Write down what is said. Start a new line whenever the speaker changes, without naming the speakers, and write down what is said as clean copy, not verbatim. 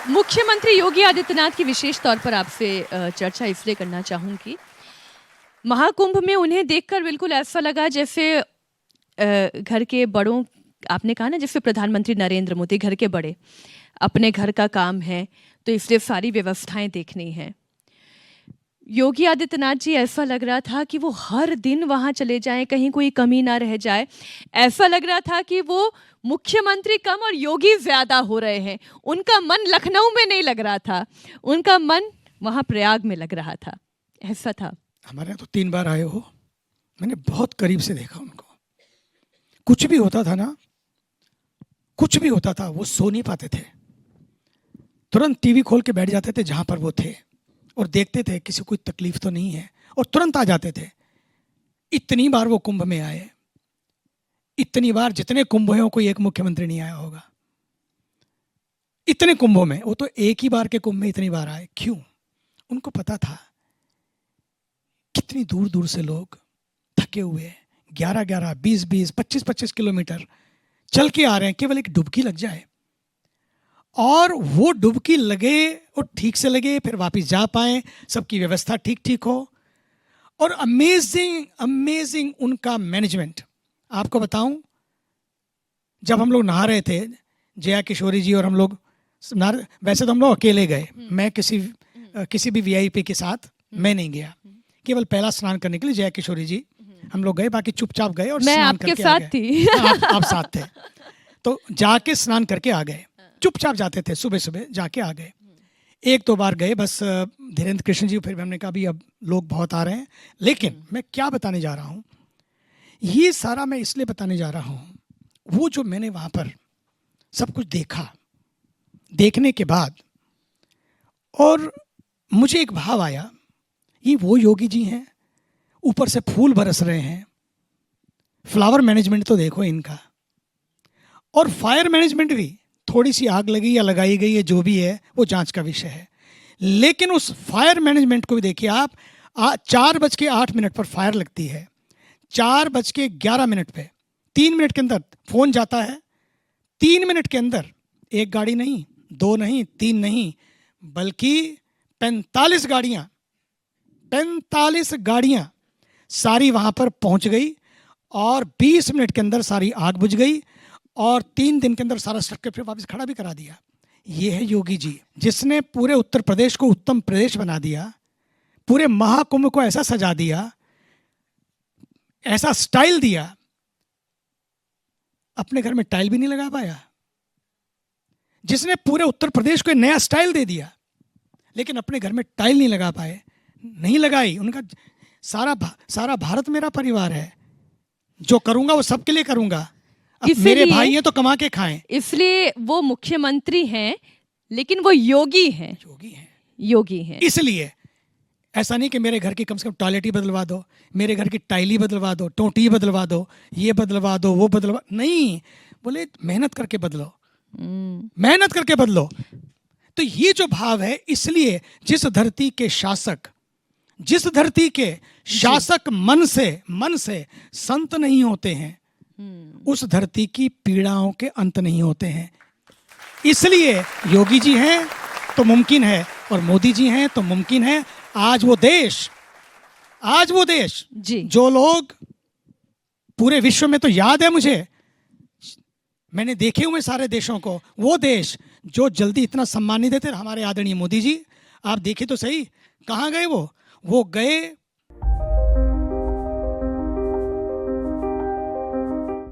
मुख्यमंत्री योगी आदित्यनाथ की विशेष तौर पर आपसे चर्चा इसलिए करना चाहूंगी, महाकुंभ में उन्हें देखकर बिल्कुल ऐसा लगा जैसे घर के बड़ों, आपने कहा ना जैसे प्रधानमंत्री नरेंद्र मोदी घर के बड़े, अपने घर का काम है तो इसलिए सारी व्यवस्थाएं देखनी है। योगी आदित्यनाथ जी ऐसा लग रहा था कि वो हर दिन वहां चले जाएं, कहीं कोई कमी ना रह जाए। ऐसा लग रहा था कि वो मुख्यमंत्री कम और योगी ज्यादा हो रहे हैं। उनका मन लखनऊ में नहीं लग रहा था, उनका मन वहां प्रयाग में लग रहा था, ऐसा था।
हमारे यहाँ तो 3 बार आए हो, मैंने बहुत करीब से देखा उनको। कुछ भी होता था ना, कुछ भी होता था, वो सो नहीं पाते थे, तुरंत टीवी खोल के बैठ जाते थे जहां पर वो थे और देखते थे किसी को कोई तकलीफ तो नहीं है और तुरंत आ जाते थे। इतनी बार वो कुंभ में आए, इतनी बार जितने कुंभ हुए कोई एक मुख्यमंत्री नहीं आया होगा। इतने कुंभों में वो तो एक ही बार के कुंभ में इतनी बार आए। क्यों? उनको पता था कितनी दूर दूर से लोग थके हुए 11-11, 20-20, 25-25 किलोमीटर चल के आ रहे हैं, केवल एक डुबकी लग जाए और वो डुबकी लगे और ठीक से लगे, फिर वापस जा पाए, सबकी व्यवस्था ठीक ठीक हो। और अमेजिंग अमेजिंग उनका मैनेजमेंट। आपको बताऊं, जब हम लोग नहा रहे थे, जया किशोरी जी और हम लोग, वैसे तो हम लोग अकेले गए, मैं किसी भी वीआईपी के साथ मैं नहीं गया, केवल पहला स्नान करने के लिए जया किशोरी जी हम लोग गए, बाकी चुपचाप गए और
मैं
स्नान
आपके
करके
साथ
आ गए।
थी।
आप साथ थे, तो जाके स्नान करके आ गए, चुपचाप जाते थे, सुबह सुबह जाके आ गए। 1-2 बार गए बस, धीरेन्द्र कृष्ण जी, फिर हमने कहा भी अब लोग बहुत आ रहे हैं। लेकिन मैं क्या बताने जा रहा हूँ, ये सारा मैं इसलिए बताने जा रहा हूँ, वो जो मैंने वहाँ पर सब कुछ देखा, देखने के बाद और मुझे एक भाव आया, ये वो योगी जी हैं, ऊपर से फूल बरस रहे हैं, फ्लावर मैनेजमेंट तो देखो इनका, और फायर मैनेजमेंट भी, थोड़ी सी आग लगी या लगाई गई है, जो भी है वो जांच का विषय है। लेकिन उस फायर मैनेजमेंट को भी देखिए आप, 4:08 पर फायर लगती है, 4:11 पे 3 मिनट के अंदर फोन जाता है, 3 मिनट के अंदर एक गाड़ी नहीं, 2 नहीं, 3 नहीं, बल्कि 45 गाड़ियां सारी वहां पर पहुंच गई और 20 मिनट के अंदर सारी आग बुझ गई और 3 दिन के अंदर सारा स्ट्रक्चर फिर वापस खड़ा भी करा दिया। ये है योगी जी, जिसने पूरे उत्तर प्रदेश को उत्तम प्रदेश बना दिया, पूरे महाकुंभ को ऐसा सजा दिया, ऐसा स्टाइल दिया। अपने घर में टाइल भी नहीं लगा पाया, जिसने पूरे उत्तर प्रदेश को नया स्टाइल दे दिया, लेकिन अपने घर में टाइल नहीं लगा पाए, नहीं लगाई। उनका सारा भारत मेरा परिवार है, जो करूंगा वो सबके लिए करूंगा, अब मेरे भाई हैं तो कमा के खाएं।
इसलिए वो मुख्यमंत्री हैं, लेकिन वो योगी हैं, योगी हैं।
इसलिए ऐसा नहीं कि मेरे घर की कम से कम टॉयलेट ही बदलवा दो, मेरे घर की टाइल ही बदलवा दो, टोटी ही बदलवा दो, ये बदलवा दो, वो बदलवा, नहीं, बोले मेहनत करके बदलो, मेहनत करके बदलो। तो ये जो भाव है, इसलिए जिस धरती के शासक मन से संत नहीं होते हैं, उस धरती की पीड़ाओं के अंत नहीं होते हैं। इसलिए योगी जी हैं तो मुमकिन है और मोदी जी हैं तो मुमकिन है। आज वो देश जी, जो लोग पूरे विश्व में, तो याद है मुझे, मैंने देखे हुए सारे देशों को, वो देश जो जल्दी इतना सम्मान नहीं देते, हमारे आदरणीय मोदी जी, आप देखे तो सही, कहाँ गए वो गए